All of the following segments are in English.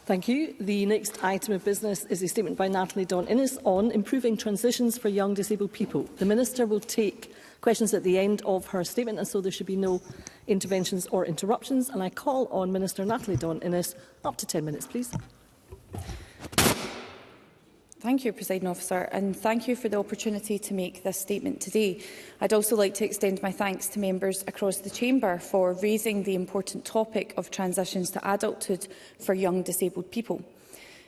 Thank you. The next item of business is a statement by Natalie Dawn-Innes on improving transitions for young disabled people. The Minister will take questions at the end of her statement, and so there should be no interventions or interruptions. And I call on Minister Natalie Dawn-Innes. Up to 10 minutes, please. Thank you, Presiding Officer, and thank you for the opportunity to make this statement today. I'd also like to extend my thanks to members across the Chamber for raising the important topic of transitions to adulthood for young disabled people.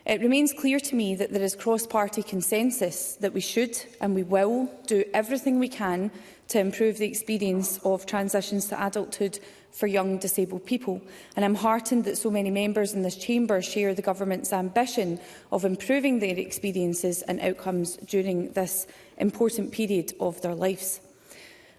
It remains clear to me that there is cross-party consensus that we should and we will do everything we can to improve the experience of transitions to adulthood for young disabled people. And I'm heartened that so many members in this chamber share the Government's ambition of improving their experiences and outcomes during this important period of their lives.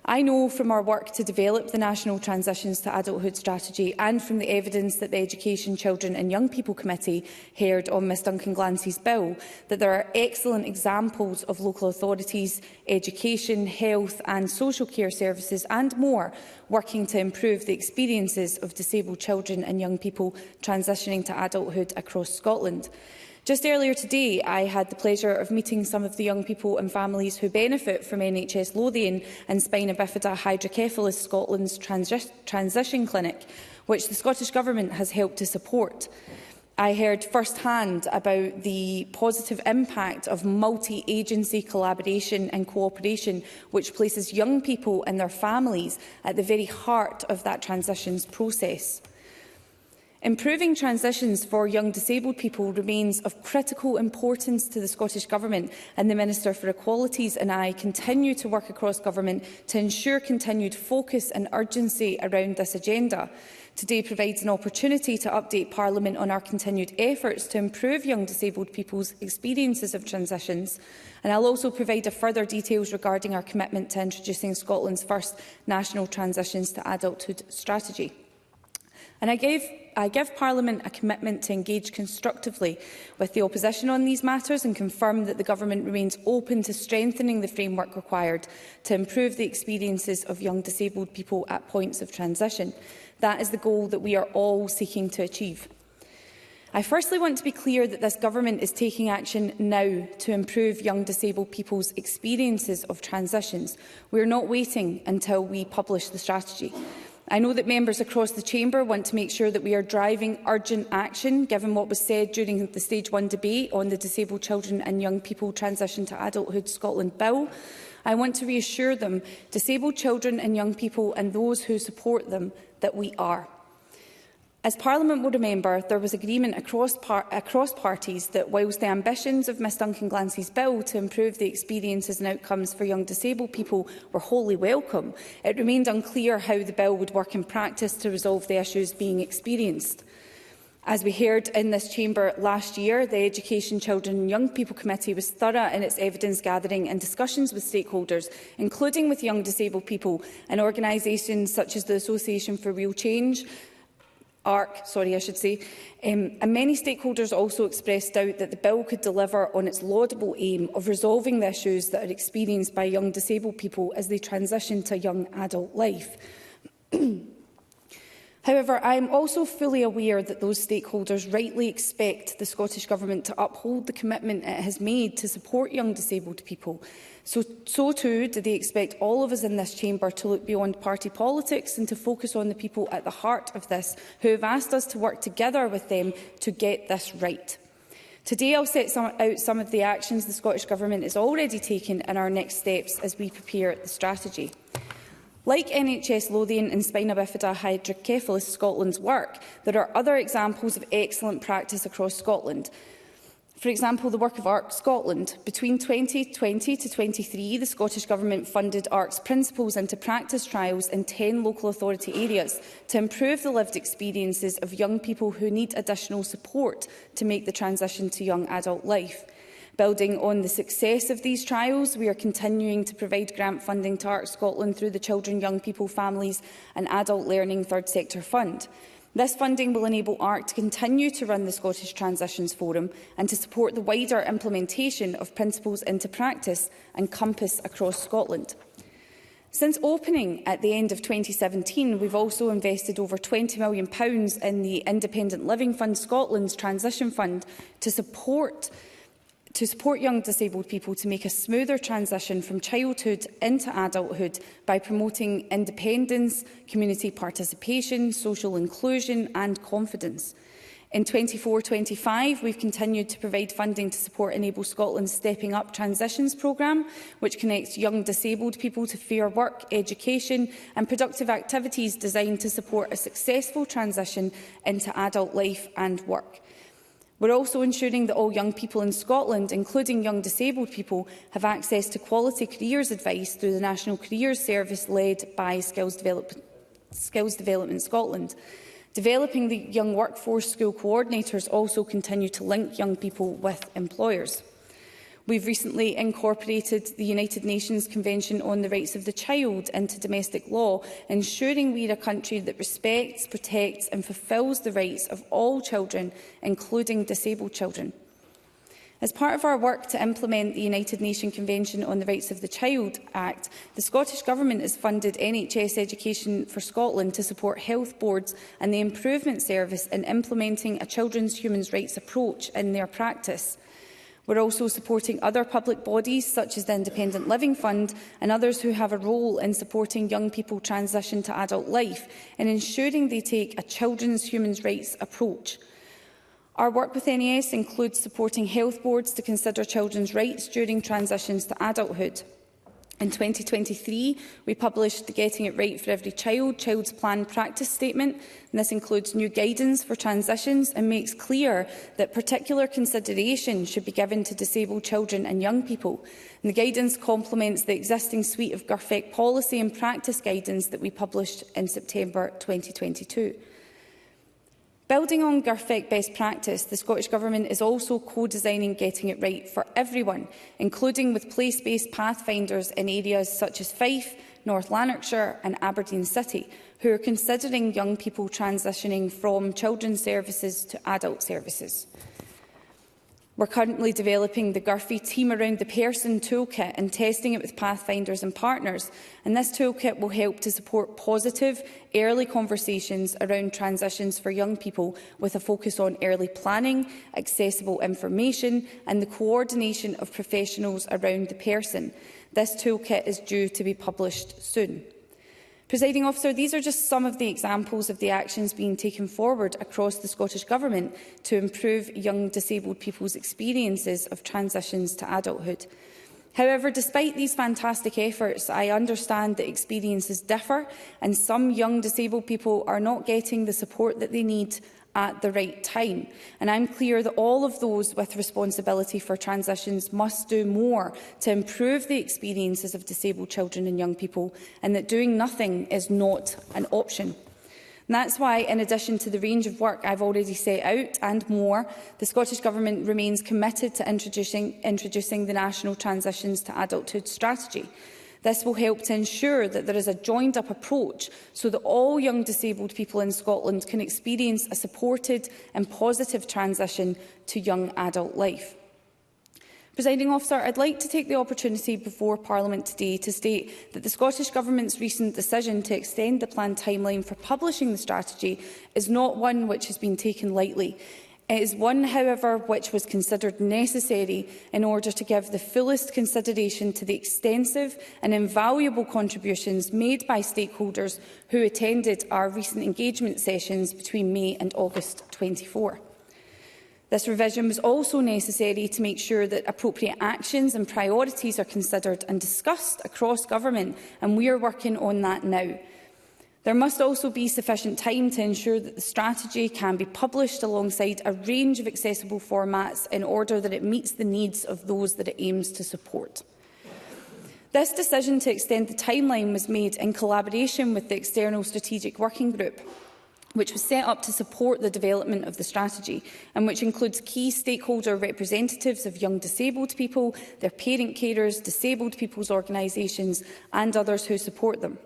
I know from our work to develop the National Transitions to Adulthood Strategy and from the evidence that the Education, Children and Young People Committee heard on Ms Duncan Glancy's bill that there are excellent examples of local authorities, education, health and social care services and more working to improve the experiences of disabled children and young people transitioning to adulthood across Scotland. Just earlier today, I had the pleasure of meeting some of the young people and families who benefit from NHS Lothian and Spina Bifida Hydrocephalus Scotland's transition clinic, which the Scottish Government has helped to support. I heard first-hand about the positive impact of multi-agency collaboration and cooperation, which places young people and their families at the very heart of that transitions process. Improving transitions for young disabled people remains of critical importance to the Scottish Government, and the Minister for Equalities and I continue to work across Government to ensure continued focus and urgency around this agenda. Today provides an opportunity to update Parliament on our continued efforts to improve young disabled people's experiences of transitions, and I'll also provide further details regarding our commitment to introducing Scotland's first National Transitions to Adulthood strategy. And I give Parliament a commitment to engage constructively with the opposition on these matters and confirm that the Government remains open to strengthening the framework required to improve the experiences of young disabled people at points of transition. That is the goal that we are all seeking to achieve. I firstly want to be clear that this Government is taking action now to improve young disabled people's experiences of transitions. We are not waiting until we publish the strategy. I know that members across the Chamber want to make sure that we are driving urgent action, given what was said during the Stage 1 debate on the Disabled Children and Young People Transition to Adulthood Scotland Bill. I want to reassure them, disabled children and young people and those who support them, that we are. As Parliament will remember, there was agreement across parties that whilst the ambitions of Ms Duncan Glancy's bill to improve the experiences and outcomes for young disabled people were wholly welcome, it remained unclear how the bill would work in practice to resolve the issues being experienced. As we heard in this chamber last year, the Education, Children and Young People Committee was thorough in its evidence gathering and discussions with stakeholders, including with young disabled people and organisations such as the Association for Real Change, and many stakeholders also expressed doubt that the bill could deliver on its laudable aim of resolving the issues that are experienced by young disabled people as they transition to young adult life. However, I am also fully aware that those stakeholders rightly expect the Scottish Government to uphold the commitment it has made to support young disabled people. So too do they expect all of us in this chamber to look beyond party politics and to focus on the people at the heart of this, who have asked us to work together with them to get this right. Today I'll set out some of the actions the Scottish Government is already taking and our next steps as we prepare the strategy. Like NHS Lothian and Spina Bifida Hydrocephalus Scotland's work, there are other examples of excellent practice across Scotland. For example, the work of ARC Scotland. Between 2020 to 2023, the Scottish Government funded ARC's principles into practice trials in 10 local authority areas to improve the lived experiences of young people who need additional support to make the transition to young adult life. Building on the success of these trials, we are continuing to provide grant funding to ARC Scotland through the Children, Young People, Families and Adult Learning Third Sector Fund. This funding will enable ARC to continue to run the Scottish Transitions Forum and to support the wider implementation of principles into practice and Compass across Scotland. Since opening at the end of 2017, we've also invested over £20 million in the Independent Living Fund Scotland's Transition Fund to support young disabled people to make a smoother transition from childhood into adulthood by promoting independence, community participation, social inclusion and confidence. In 24-25, we've continued to provide funding to support Enable Scotland's Stepping Up Transitions programme, which connects young disabled people to fair work, education and productive activities designed to support a successful transition into adult life and work. We're also ensuring that all young people in Scotland, including young disabled people, have access to quality careers advice through the National Careers Service led by Skills Development Scotland. Developing the Young Workforce School coordinators also continue to link young people with employers. We've recently incorporated the United Nations Convention on the Rights of the Child into domestic law, ensuring we are a country that respects, protects and fulfils the rights of all children, including disabled children. As part of our work to implement the United Nations Convention on the Rights of the Child Act, the Scottish Government has funded NHS Education for Scotland to support health boards and the Improvement Service in implementing a children's human rights approach in their practice. We're also supporting other public bodies, such as the Independent Living Fund and others who have a role in supporting young people transition to adult life and ensuring they take a children's human rights approach. Our work with NES includes supporting health boards to consider children's rights during transitions to adulthood. In 2023, we published the Getting It Right for Every Child's Plan Practice Statement, and this includes new guidance for transitions and makes clear that particular consideration should be given to disabled children and young people. And the guidance complements the existing suite of GIRFEC policy and practice guidance that we published in September 2022. Building on GIRFEC best practice, the Scottish Government is also co-designing Getting It Right for everyone, including with place-based pathfinders in areas such as Fife, North Lanarkshire and Aberdeen City, who are considering young people transitioning from children's services to adult services. We're currently developing the GIRFE Team Around the Person toolkit and testing it with pathfinders and partners, and this toolkit will help to support positive, early conversations around transitions for young people with a focus on early planning, accessible information and the coordination of professionals around the person. This toolkit is due to be published soon. Presiding Officer, these are just some of the examples of the actions being taken forward across the Scottish Government to improve young disabled people's experiences of transitions to adulthood. However, despite these fantastic efforts, I understand that experiences differ and some young disabled people are not getting the support that they need at the right time. And I'm clear that all of those with responsibility for transitions must do more to improve the experiences of disabled children and young people, and that doing nothing is not an option. And that's why, in addition to the range of work I've already set out and more, the Scottish Government remains committed to introducing the National Transitions to Adulthood Strategy. This will help to ensure that there is a joined-up approach so that all young disabled people in Scotland can experience a supported and positive transition to young adult life. Presiding Officer, I'd like to take the opportunity before Parliament today to state that the Scottish Government's recent decision to extend the planned timeline for publishing the strategy is not one which has been taken lightly. It is one, however, which was considered necessary in order to give the fullest consideration to the extensive and invaluable contributions made by stakeholders who attended our recent engagement sessions between May and August 24. This revision was also necessary to make sure that appropriate actions and priorities are considered and discussed across government, and we are working on that now. There must also be sufficient time to ensure that the strategy can be published alongside a range of accessible formats in order that it meets the needs of those that it aims to support. This decision to extend the timeline was made in collaboration with the External Strategic Working Group, which was set up to support the development of the strategy and which includes key stakeholder representatives of young disabled people, their parent carers, disabled people's organisations and others who support them.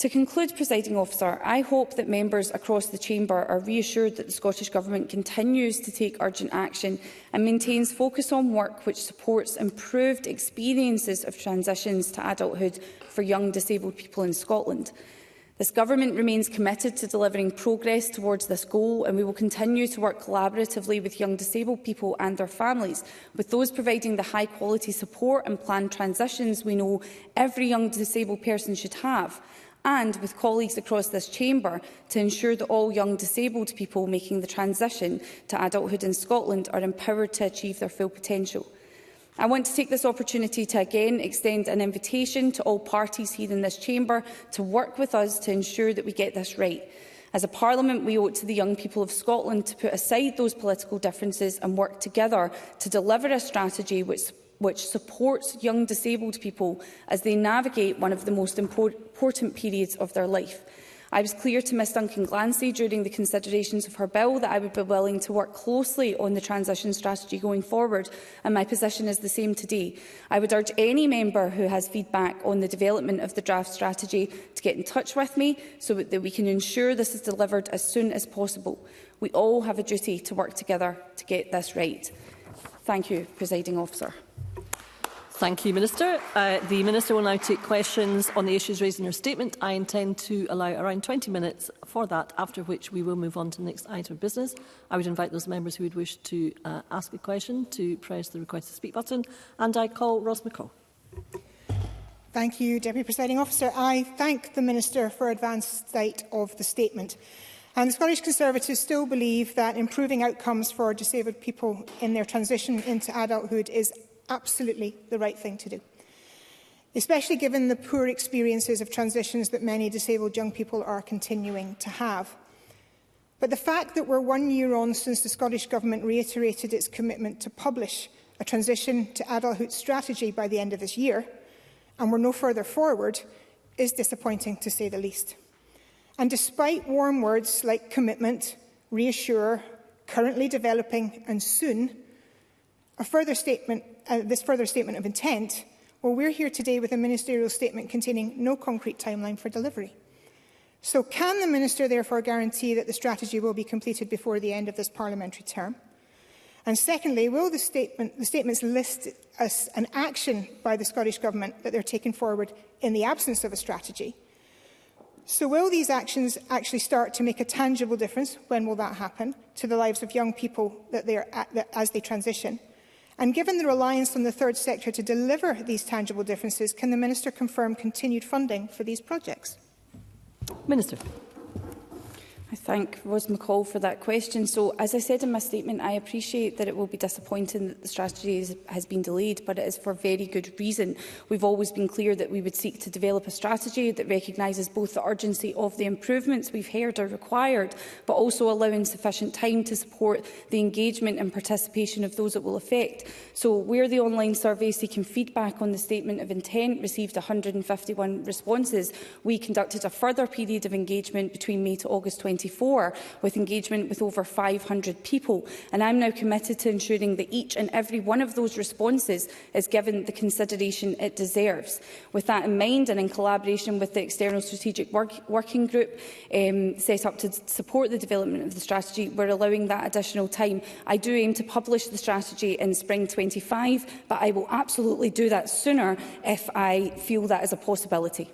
To conclude, Presiding Officer, I hope that members across the Chamber are reassured that the Scottish Government continues to take urgent action and maintains focus on work which supports improved experiences of transitions to adulthood for young disabled people in Scotland. This Government remains committed to delivering progress towards this goal, and we will continue to work collaboratively with young disabled people and their families, with those providing the high-quality support and planned transitions we know every young disabled person should have, and with colleagues across this chamber to ensure that all young disabled people making the transition to adulthood in Scotland are empowered to achieve their full potential. I want to take this opportunity to again extend an invitation to all parties here in this chamber to work with us to ensure that we get this right. As a Parliament, we owe it to the young people of Scotland to put aside those political differences and work together to deliver a strategy which supports young disabled people as they navigate one of the most important periods of their life. I was clear to Ms Duncan Glancy during the considerations of her bill that I would be willing to work closely on the transition strategy going forward, and my position is the same today. I would urge any member who has feedback on the development of the draft strategy to get in touch with me so that we can ensure this is delivered as soon as possible. We all have a duty to work together to get this right. Thank you, Presiding Officer. Thank you, Minister. The Minister will now take questions on the issues raised in her statement. I intend to allow around 20 minutes for that, after which we will move on to the next item of business. I would invite those members who would wish to ask a question to press the request to speak button, and I call Ros McCall. Thank you, Deputy Presiding Officer. I thank the Minister for advance sight of the statement. And the Scottish Conservatives still believe that improving outcomes for disabled people in their transition into adulthood is absolutely the right thing to do, especially given the poor experiences of transitions that many disabled young people are continuing to have. But the fact that we're 1 year on since the Scottish Government reiterated its commitment to publish a transition to adulthood strategy by the end of this year, and we're no further forward, is disappointing to say the least. And despite warm words like commitment, reassure, currently developing and soon, this further statement of intent, well, we're here today with a ministerial statement containing no concrete timeline for delivery. So can the Minister therefore guarantee that the strategy will be completed before the end of this parliamentary term? And secondly, will the statements list as an action by the Scottish Government that they're taking forward in the absence of a strategy? So will these actions actually start to make a tangible difference, when will that happen, to the lives of young people as they transition? And given the reliance on the third sector to deliver these tangible differences, can the Minister confirm continued funding for these projects? Minister. I thank Ros McCall for that question. So, as I said in my statement, I appreciate that it will be disappointing that the strategy has been delayed, but it is for very good reason. We've always been clear that we would seek to develop a strategy that recognises both the urgency of the improvements we've heard are required, but also allowing sufficient time to support the engagement and participation of those it will affect. So, where the online survey seeking feedback on the statement of intent received 151 responses, we conducted a further period of engagement between May to August 2024, with engagement with over 500 people. And I'm now committed to ensuring that each and every one of those responses is given the consideration it deserves. With that in mind, and in collaboration with the External Strategic Working Group set up to support the development of the strategy, we're allowing that additional time. I do aim to publish the strategy in spring 25, but I will absolutely do that sooner if I feel that is a possibility.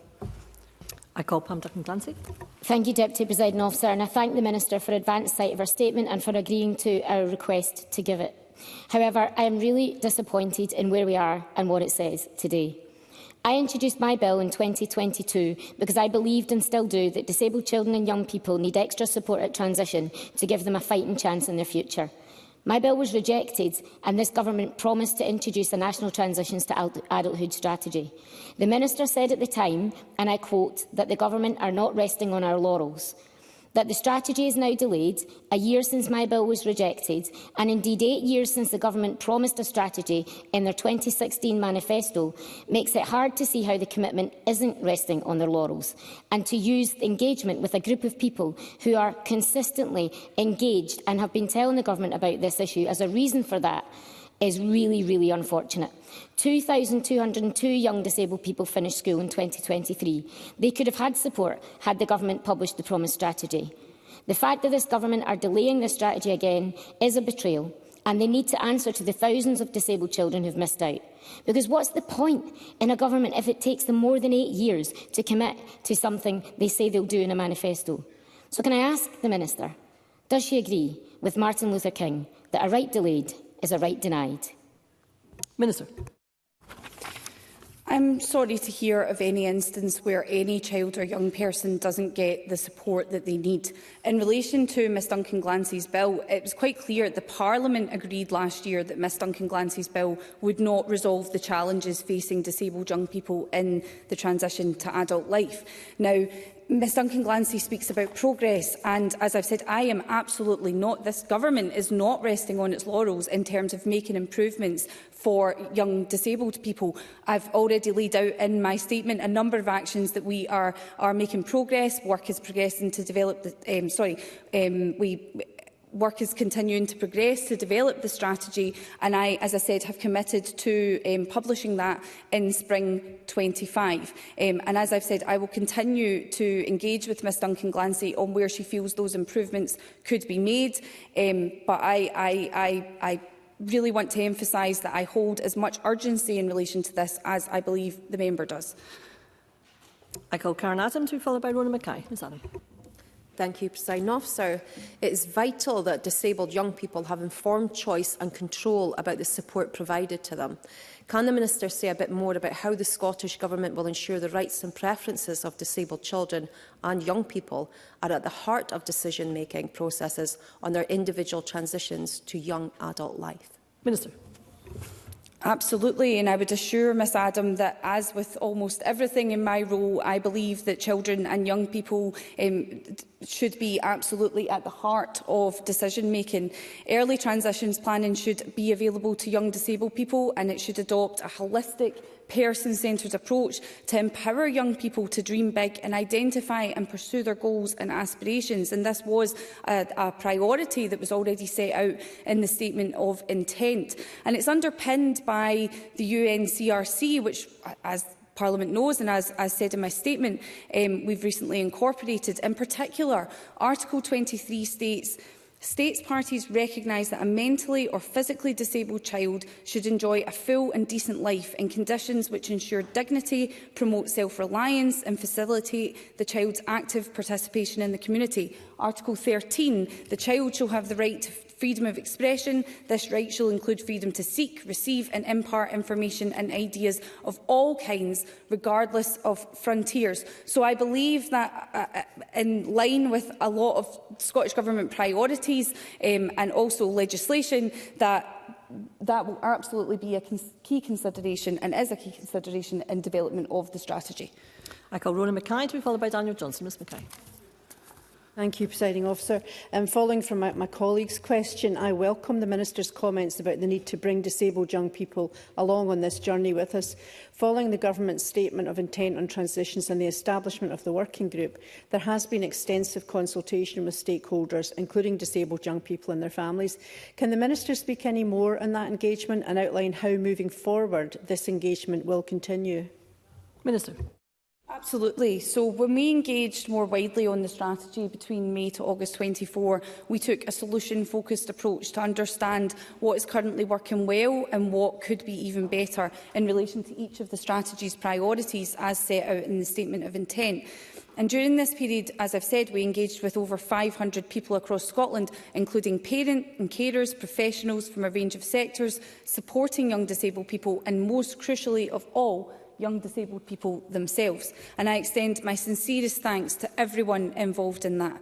I call Pam Duncan Glancy. Thank you, Deputy Presiding Officer, and I thank the Minister for advance sight of her statement and for agreeing to our request to give it. However, I am really disappointed in where we are and what it says today. I introduced my bill in 2022 because I believed, and still do, that disabled children and young people need extra support at transition to give them a fighting chance in their future. My bill was rejected, and this Government promised to introduce a national transitions to adulthood strategy. The Minister said at the time, and I quote, that the Government are not resting on our laurels. That the strategy is now delayed, a year since my bill was rejected, and indeed 8 years since the Government promised a strategy in their 2016 manifesto, makes it hard to see how the commitment isn't resting on their laurels, and to use engagement with a group of people who are consistently engaged and have been telling the Government about this issue as a reason for that, is really, really unfortunate. 2,202 young disabled people finished school in 2023. They could have had support had the government published the promised strategy. The fact that this government are delaying this strategy again is a betrayal, and they need to answer to the thousands of disabled children who have missed out. Because what's the point in a government if it takes them more than 8 years to commit to something they say they'll do in a manifesto? So can I ask the Minister, does she agree with Martin Luther King that a right delayed is a right denied? Minister. I'm sorry to hear of any instance where any child or young person doesn't get the support that they need. In relation to Ms Duncan Glancy's bill, it was quite clear that Parliament agreed last year that Ms Duncan Glancy's bill would not resolve the challenges facing disabled young people in the transition to adult life. Now, Ms Duncan Glancy speaks about progress, and as I've said, I am absolutely not. This government is not resting on its laurels in terms of making improvements for young disabled people. I've already laid out in my statement a number of actions that we are making progress. Work is progressing to develop the work is continuing to progress to develop the strategy, and I, as I said, have committed to publishing that in spring 25. And as I've said, I will continue to engage with Ms Duncan Glancy on where she feels those improvements could be made. But I really want to emphasise that I hold as much urgency in relation to this as I believe the member does. I call Karen Adam to be followed by Rona Mackay. Ms Adam. Thank you, Presiding Officer. It is vital that disabled young people have informed choice and control about the support provided to them. Can the Minister say a bit more about how the Scottish Government will ensure the rights and preferences of disabled children and young people are at the heart of decision-making processes on their individual transitions to young adult life? Minister. Absolutely, and I would assure Ms Adam that, as with almost everything in my role, I believe that children and young people should be absolutely at the heart of decision-making. Early transitions planning should be available to young disabled people, and it should adopt a holistic, person-centred approach to empower young people to dream big and identify and pursue their goals and aspirations. And this was a priority that was already set out in the Statement of Intent. And it's underpinned by the UNCRC, which, as Parliament knows, and as said in my statement, we've recently incorporated. In particular, Article 23 states, States parties recognise that a mentally or physically disabled child should enjoy a full and decent life in conditions which ensure dignity, promote self-reliance and facilitate the child's active participation in the community. Article 13, the child shall have the right to freedom of expression. This right shall include freedom to seek, receive and impart information and ideas of all kinds, regardless of frontiers. So I believe that, in line with a lot of Scottish Government priorities and also legislation, that will absolutely be a key consideration and is a key consideration in development of the strategy. I call Rona Mackay to be followed by Daniel Johnson. Ms Mackay. Thank you, Presiding Officer. Following from my colleague's question, I welcome the Minister's comments about the need to bring disabled young people along on this journey with us. Following the Government's Statement of Intent on Transitions and the establishment of the working group, there has been extensive consultation with stakeholders, including disabled young people and their families. Can the Minister speak any more on that engagement and outline how, moving forward, this engagement will continue? Minister. Absolutely. So when we engaged more widely on the strategy between May to August 24, we took a solution-focused approach to understand what is currently working well and what could be even better in relation to each of the strategy's priorities as set out in the Statement of Intent. And during this period, as I've said, we engaged with over 500 people across Scotland, including parents and carers, professionals from a range of sectors, supporting young disabled people and, most crucially of all, young disabled people themselves. And I extend my sincerest thanks to everyone involved in that.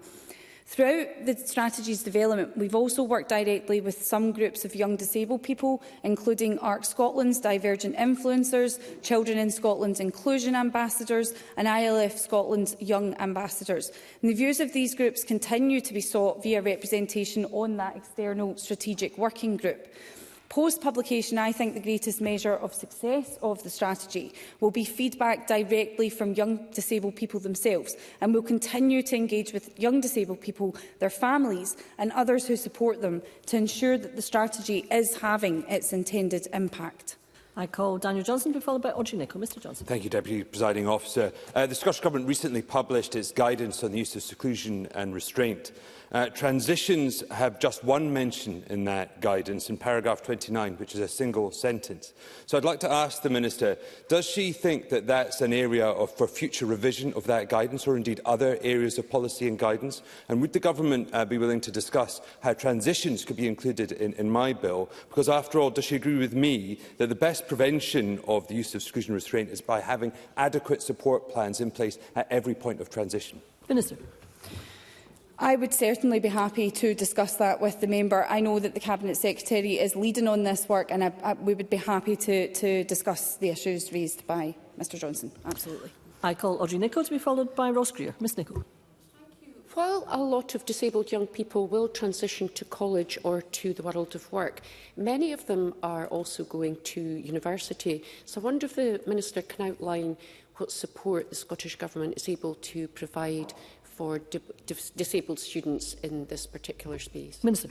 Throughout the strategy's development, we've also worked directly with some groups of young disabled people, including ARC Scotland's Divergent Influencers, Children in Scotland's Inclusion Ambassadors and ILF Scotland's Young Ambassadors. And the views of these groups continue to be sought via representation on that external strategic working group. Post-publication, I think the greatest measure of success of the strategy will be feedback directly from young disabled people themselves, and will continue to engage with young disabled people, their families and others who support them to ensure that the strategy is having its intended impact. I call Daniel Johnson to be followed by Audrey Nicholl. Mr Johnson. Thank you, Deputy Presiding Officer. The Scottish Government recently published its guidance on the use of seclusion and restraint. Transitions have just one mention in that guidance, in paragraph 29, which is a single sentence. So I'd like to ask the Minister, does she think that that's an area for future revision of that guidance, or indeed other areas of policy and guidance? And would the Government be willing to discuss how transitions could be included in my bill? Because after all, does she agree with me that the best prevention of the use of seclusion and restraint is by having adequate support plans in place at every point of transition? Minister. I would certainly be happy to discuss that with the member. I know that the Cabinet Secretary is leading on this work, and we would be happy to discuss the issues raised by Mr Johnson. Absolutely. I call Audrey Nicholl to be followed by Ross Greer. Ms Nicholl. While a lot of disabled young people will transition to college or to the world of work, many of them are also going to university. So I wonder if the Minister can outline what support the Scottish Government is able to provide for disabled students in this particular space. Minister.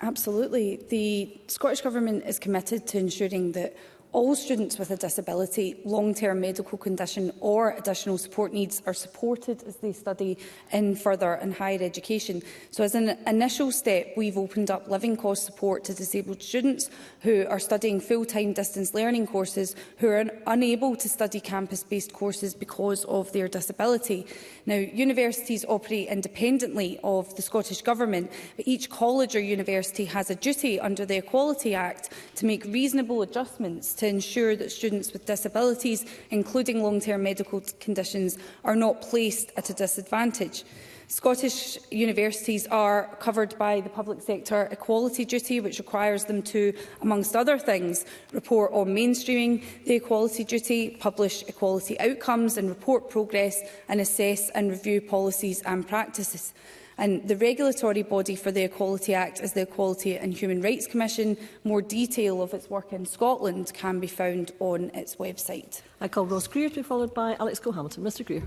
Absolutely. The Scottish Government is committed to ensuring that all students with a disability, long-term medical condition or additional support needs are supported as they study in further and higher education. So as an initial step, we've opened up living cost support to disabled students who are studying full-time distance learning courses who are unable to study campus-based courses because of their disability. Now, universities operate independently of the Scottish Government, but each college or university has a duty under the Equality Act to make reasonable adjustments to ensure that students with disabilities, including long-term medical conditions, are not placed at a disadvantage. Scottish universities are covered by the public sector equality duty, which requires them to, amongst other things, report on mainstreaming the equality duty, publish equality outcomes and report progress, and assess and review policies and practices. And the regulatory body for the Equality Act is the Equality and Human Rights Commission. More detail of its work in Scotland can be found on its website. I call Ross Greer to be followed by Alex Cole-Hamilton. Mr Greer.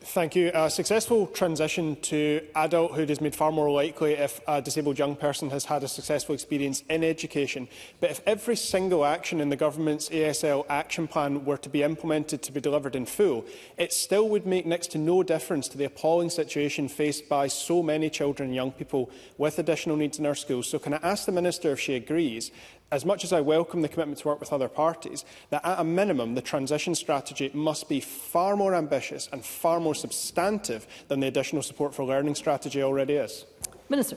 Thank you. A successful transition to adulthood is made far more likely if a disabled young person has had a successful experience in education. But if every single action in the Government's ASL action plan were to be implemented to be delivered in full, it still would make next to no difference to the appalling situation faced by so many children and young people with additional needs in our schools. So can I ask the Minister if she agrees, as much as I welcome the commitment to work with other parties, that at a minimum the transition strategy must be far more ambitious and far more substantive than the additional support for learning strategy already is? Minister.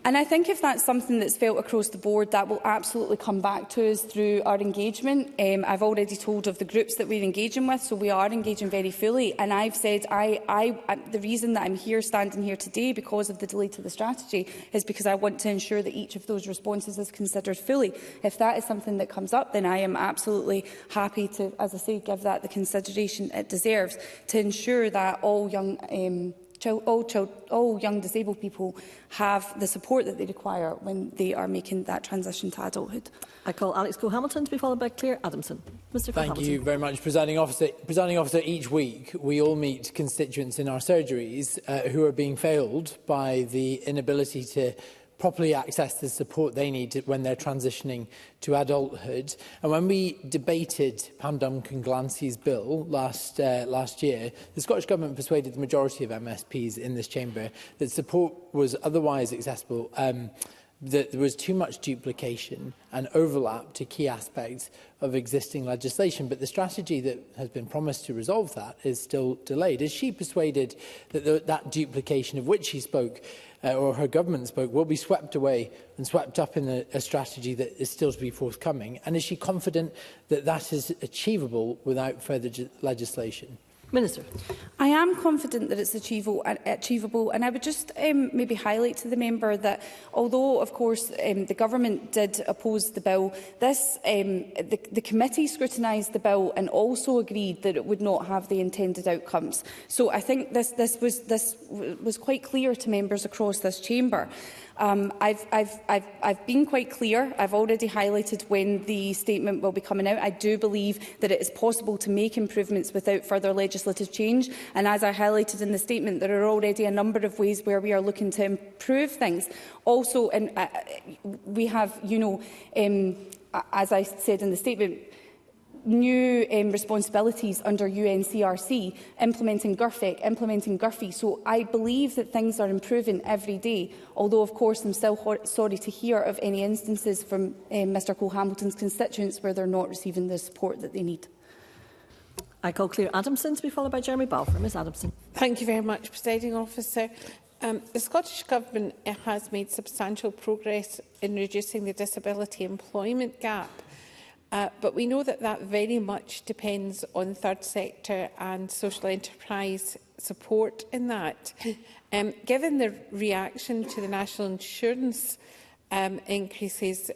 And I think if that's something that's felt across the board, that will absolutely come back to us through our engagement. I've already told of the groups that we're engaging with, so we are engaging very fully. And I've said the reason that I'm standing here today because of the delay to the strategy is because I want to ensure that each of those responses is considered fully. If that is something that comes up, then I am absolutely happy to, as I say, give that the consideration it deserves to ensure that all young disabled people have the support that they require when they are making that transition to adulthood. I call Alex Cole-Hamilton to be followed by Claire Adamson. Mr. Thank you very much, Presiding Officer. Presiding Officer, each week we all meet constituents in our surgeries who are being failed by the inability to properly access the support they need when they're transitioning to adulthood. And when we debated Pam Duncan-Glancy's bill last year, the Scottish Government persuaded the majority of MSPs in this chamber that support was otherwise accessible, that there was too much duplication and overlap to key aspects of existing legislation. But the strategy that has been promised to resolve that is still delayed. Is she persuaded that that duplication of which she spoke or her government spoke will be swept away and swept up in a strategy that is still to be forthcoming? And is she confident that that is achievable without further legislation? Minister. I am confident that it's achievable, and I would just maybe highlight to the member that although, of course, the Government did oppose the bill, the committee scrutinised the bill and also agreed that it would not have the intended outcomes. So I think this was quite clear to members across this chamber. I've been quite clear. I've already highlighted when the statement will be coming out. I do believe that it is possible to make improvements without further legislative change. And as I highlighted in the statement, there are already a number of ways where we are looking to improve things. Also, we have, as I said in the statement, new responsibilities under UNCRC, implementing GURFIC, implementing GURFI. So I believe that things are improving every day, although of course I'm still sorry to hear of any instances from Mr Cole-Hamilton's constituents where they're not receiving the support that they need. I call Claire Adamson to be followed by Jeremy Balfour. Ms Adamson. Thank you very much, Presiding Officer. The Scottish Government has made substantial progress in reducing the disability employment gap. But we know that that very much depends on third sector and social enterprise support in that. Given the reaction to the national insurance increases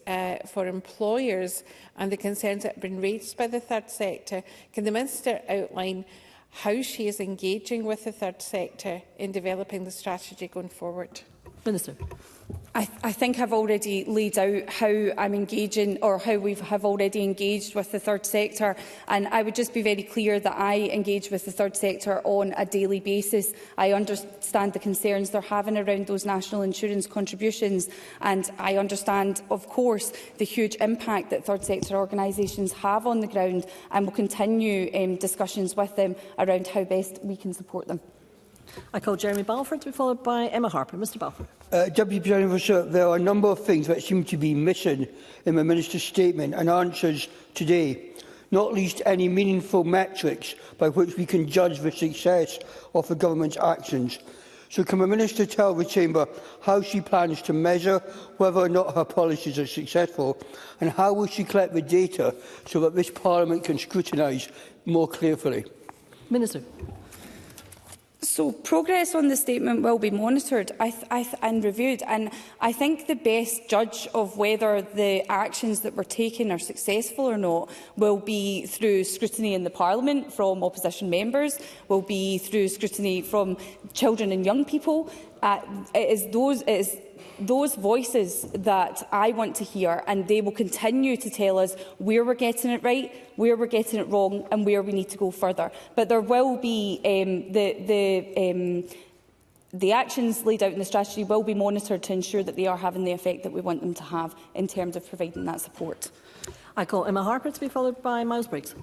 for employers and the concerns that have been raised by the third sector, can the Minister outline how she is engaging with the third sector in developing the strategy going forward? Minister. I think I've already laid out how I'm engaging, or how we have already engaged with the third sector, and I would just be very clear that I engage with the third sector on a daily basis. I understand the concerns they're having around those national insurance contributions, and I understand, of course, the huge impact that third sector organisations have on the ground, and will continue discussions with them around how best we can support them. I call Jeremy Balfour to be followed by Emma Harper. Mr Balfour. Deputy Presiding Officer, there are a number of things that seem to be missing in the Minister's statement and answers today, not least any meaningful metrics by which we can judge the success of the Government's actions. So can the Minister tell the Chamber how she plans to measure whether or not her policies are successful, and how will she collect the data so that this Parliament can scrutinise more carefully? Minister. So progress on the statement will be monitored and reviewed, and I think the best judge of whether the actions that we're taking are successful or not will be through scrutiny in the Parliament from opposition members, will be through scrutiny from children and young people. It is those voices that I want to hear, and they will continue to tell us where we're getting it right, where we're getting it wrong, and where we need to go further. But there will be the actions laid out in the strategy will be monitored to ensure that they are having the effect that we want them to have in terms of providing that support. I call Emma Harper to be followed by Miles Briggs.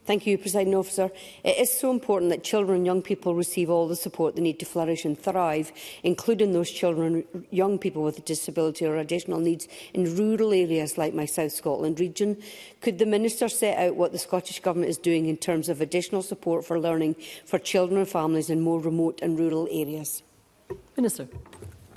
Thank you, Presiding Officer. It is so important that children and young people receive all the support they need to flourish and thrive, including those children and young people with a disability or additional needs in rural areas like my South Scotland region. Could the Minister set out what the Scottish Government is doing in terms of additional support for learning for children and families in more remote and rural areas? Minister.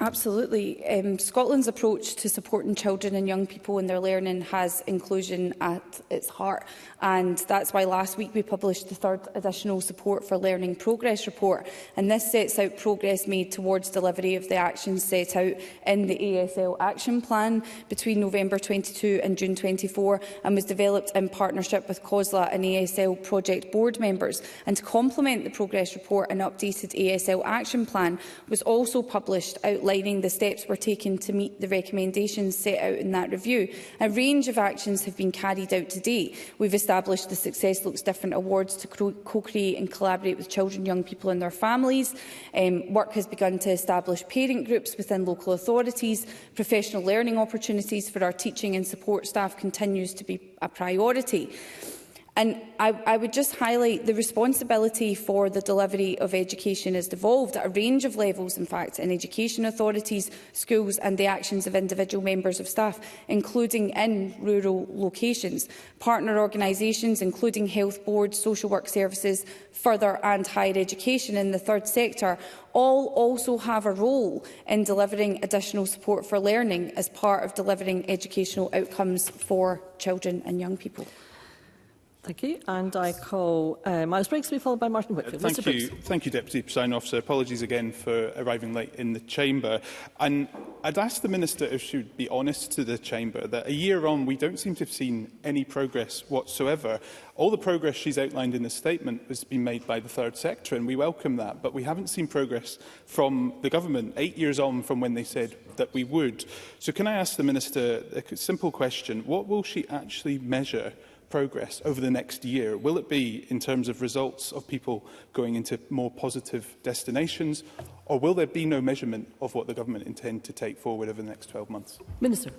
Absolutely. Scotland's approach to supporting children and young people in their learning has inclusion at its heart, and that's why last week we published the third additional Support for Learning Progress report, and this sets out progress made towards delivery of the actions set out in the ASL Action Plan between November 22 and June 24, and was developed in partnership with COSLA and ASL project board members. And to complement the progress report, an updated ASL Action Plan was also published outlining the steps we're taking to meet the recommendations set out in that review. A range of actions have been carried out to date. We've established the Success Looks Different Awards to co-create and collaborate with children, young people and their families. Work has begun to establish parent groups within local authorities. Professional learning opportunities for our teaching and support staff continues to be a priority. And I would just highlight the responsibility for the delivery of education has devolved at a range of levels, in fact, in education authorities, schools and the actions of individual members of staff, including in rural locations. Partner organisations, including health boards, social work services, further and higher education in the third sector, all also have a role in delivering additional support for learning as part of delivering educational outcomes for children and young people. Thank you. And I call Miles Briggs to be followed by Martin Whitfield. Thank you, Deputy Presiding Officer. Apologies again for arriving late in the chamber. And I'd ask the Minister if she would be honest to the chamber that a year on we don't seem to have seen any progress whatsoever. All the progress she's outlined in the statement has been made by the third sector, and we welcome that. But we haven't seen progress from the government 8 years on from when they said that we would. So can I ask the Minister a simple question? What will she actually measure progress over the next year? Will it be in terms of results of people going into more positive destinations, or will there be no measurement of what the government intend to take forward over the next 12 months? Minister.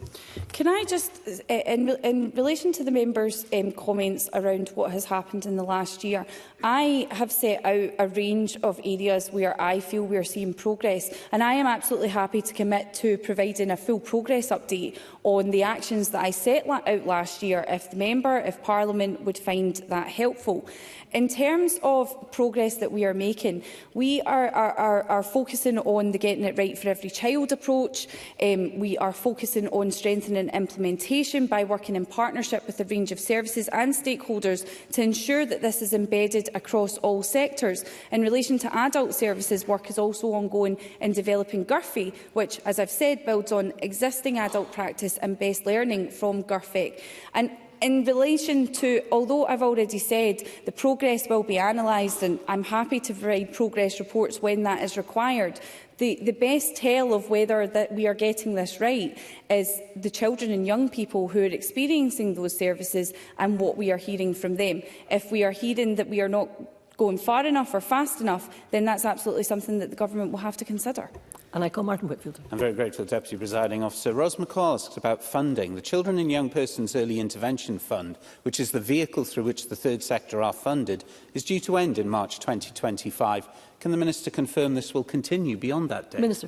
Can I just, in relation to the members' comments around what has happened in the last year, I have set out a range of areas where I feel we are seeing progress, and I am absolutely happy to commit to providing a full progress update on the actions that I set out last year if the member, if Parliament would find that helpful. In terms of progress that we are making, we are focusing on the getting it right for every child approach. We are focusing on strengthening implementation by working in partnership with a range of services and stakeholders to ensure that this is embedded across all sectors. In relation to adult services, work is also ongoing in developing GURFE, which, as I've said, builds on existing adult practice and best learning from GURFEC. And in relation to, although I've already said the progress will be analysed, and I'm happy to provide progress reports when that is required, the best tell of whether that we are getting this right is the children and young people who are experiencing those services and what we are hearing from them. If we are hearing that we are not going far enough or fast enough, then that's absolutely something that the government will have to consider. And I call Martin Whitfield. I'm very grateful, Deputy Presiding Officer. Ros McCall asks about funding. The Children and Young Persons Early Intervention Fund, which is the vehicle through which the third sector are funded, is due to end in March 2025. Can the Minister confirm this will continue beyond that date? Minister.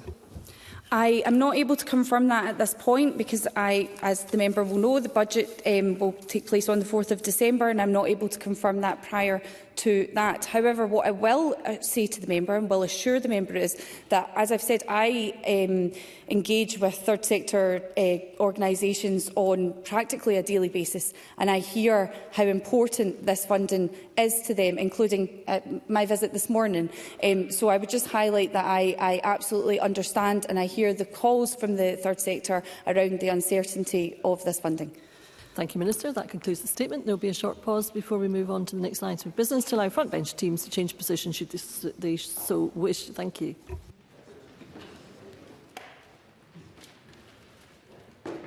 I am not able to confirm that at this point because, as the member will know, the budget will take place on the 4th of December, and I'm not able to confirm that prior to that. However, what I will say to the member and will assure the member is that, as I've said, I engage with third sector organisations on practically a daily basis, and I hear how important this funding is to them, including my visit this morning. So I would just highlight that I absolutely understand and I hear the calls from the third sector around the uncertainty of this funding. Thank you, Minister. That concludes the statement. There will be a short pause before we move on to the next item of business to allow frontbench teams to change position should they so wish. Thank you.